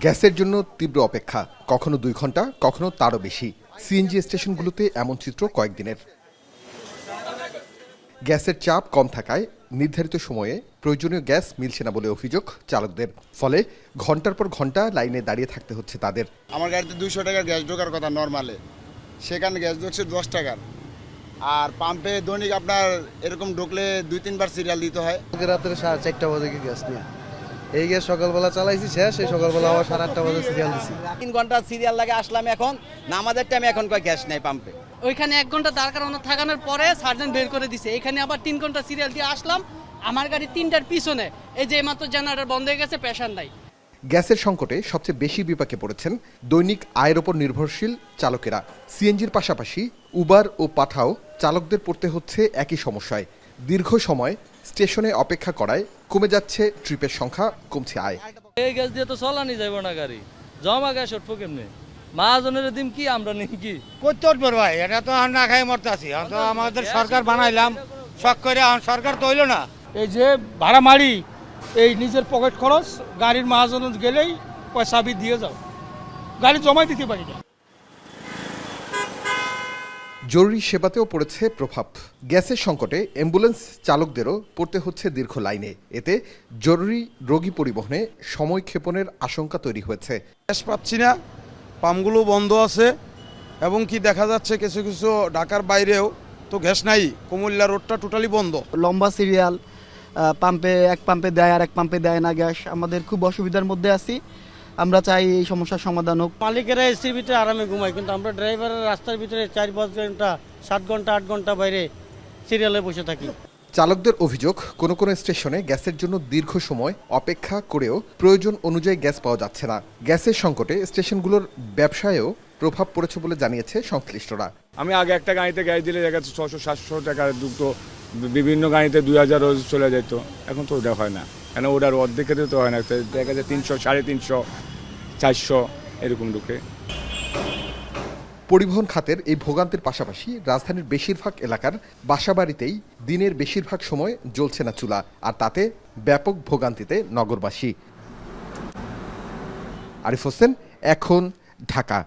গ্যাসের জন্য তীব্র অপেক্ষা, কখনো 2 ঘন্টা, কখনো তারও বেশি। সিএনজি স্টেশনগুলোতে এমন চিত্র কয়েকদিনের। গ্যাসের চাপ কম থাকায় নির্ধারিত সময়ে প্রয়োজনীয় গ্যাস মিলছে না বলে অভিযোগ চালকদের। ফলে ঘন্টার পর ঘন্টা লাইনে দাঁড়িয়ে থাকতে হচ্ছে তাদের। আমার গাড়িতে 200 টাকার গ্যাস ঢোকার কথা নর্মালে, সেখানে গ্যাস ঢুকছে 10 টাকার। আর পাম্পে দৈনিক আপনার এরকম ঢুকলে 2-3 বার সিরিয়াল দিতে হয়। রাত্রে 4:30 বাজে গ্যাস নিয়ে এই গ্যাস সকালবেলা চালাইছি, শেষ এই সকালবেলা আবার 8:30 বাজে সিরিয়াল দিছি। 3 ঘন্টা সিরিয়াল লাগে আসলাম এখন, না আমাদের টাইমে এখন কয় গ্যাস নেই পাম্পে। ওইখানে 1 ঘন্টা দাঁড় করানো থাকানোর পরে সার্জন বের করে দিছে। এখানে আবার 3 ঘন্টা সিরিয়াল দিয়ে আসলাম, আমার গাড়ি 3টার পিছনে। এই যে মাত্র জেনারেটর বন্ধ হয়ে গেছে, পেশেন্ট নাই। গ্যাসের সংকটে সবচেয়ে বেশি বিপাকে পড়েছেন দৈনিক আয়ের ওপর নির্ভরশীল চালকেরা। সিএনজির পাশাপাশি উবার ও পাঠাও চালকদের পড়তে হচ্ছে একই সমস্যায়। দীর্ঘ সময় স্টেশনে অপেক্ষা করায় কমে যাচ্ছে ট্রিপের সংখ্যা, কমছে আয়। এই গ্যাস দিয়ে তো চলানি যাইব না গাড়ি, জমা গ্যাস উঠবো কেমনি? মহাজনের দিন কি আমরা নিন কি করতে উঠবো ভাই, এটা তো না খাই মরতে আছি। তো আমাদের সরকার বানাইলাম শখ করে, সরকার তো হইলো না। এই যে ভাড়া মারি, এই নিজের পকেট খরচ, গাড়ির মহাজন গেলেই পয়সা দিয়ে যাও, গাড়ি জমাই দিতে পারি না। জরুরি সেবাতেও পড়েছে প্রভাব। গ্যাসের সংকটে অ্যাম্বুলেন্স চালকদেরও পড়তে হচ্ছে দীর্ঘ লাইনে। এতে জরুরি রোগী পরিবহনে সময় ক্ষেপণের আশঙ্কা তৈরি হয়েছে। গ্যাস পাচ্ছি না, পাম্পগুলো বন্ধ আছে, এবং কি দেখা যাচ্ছে কিছু কিছু ঢাকার বাইরেও তো গ্যাস নাই। কুমিল্লা রোডটা টোটালি বন্ধ। লম্বা সিরিয়াল, পাম্পে এক পাম্পে দেয় আর এক পাম্পে দেয় না গ্যাস। আমাদের খুব অসুবিধার মধ্যে আছি, আমরা চাই এই সমস্যার সমাধান হোক। মালিকেরা এসির ভিতরে আরামে ঘুমায়, কিন্তু আমরা ড্রাইভারের রাস্তার ভিতরে 4-5 ঘন্টা, 7 ঘন্টা, 8 ঘন্টা বাইরে সিরিয়ালে বসে থাকি। চালকদের অভিযোগ, কোনো কোনো স্টেশনে গ্যাসের জন্য দীর্ঘ সময় অপেক্ষা করেও প্রয়োজন অনুযায়ী গ্যাস পাওয়া যাচ্ছে না। গ্যাসের সংকটে স্টেশনগুলোর ব্যবসায়ও প্রভাব পড়েছে বলে জানিয়েছে সংশ্লিষ্টরা। আমি আগে একটা গাড়িতে গ্যাস দিলে দেখা যাচ্ছে 600-700 টাকার দুটো, বিভিন্ন গাড়িতে 2000 রোজ চলে যেত। এখন তো ওটা হয় না, কেন ওটার অর্ধেকের তো হয় না, দেখা যায় 300, 350, 400 এরকম ঢুকে। পরিবহন খাতের এই ভোগান্তির পাশাপাশি রাজধানীর বেশিরভাগ এলাকার বাসাবাড়িতেই দিনের বেশিরভাগ সময় জ্বলছে না চুলা, আর তাতে ব্যাপক ভোগান্তিতে নগরবাসী। আরিফ হোসেন, এখন, ঢাকা।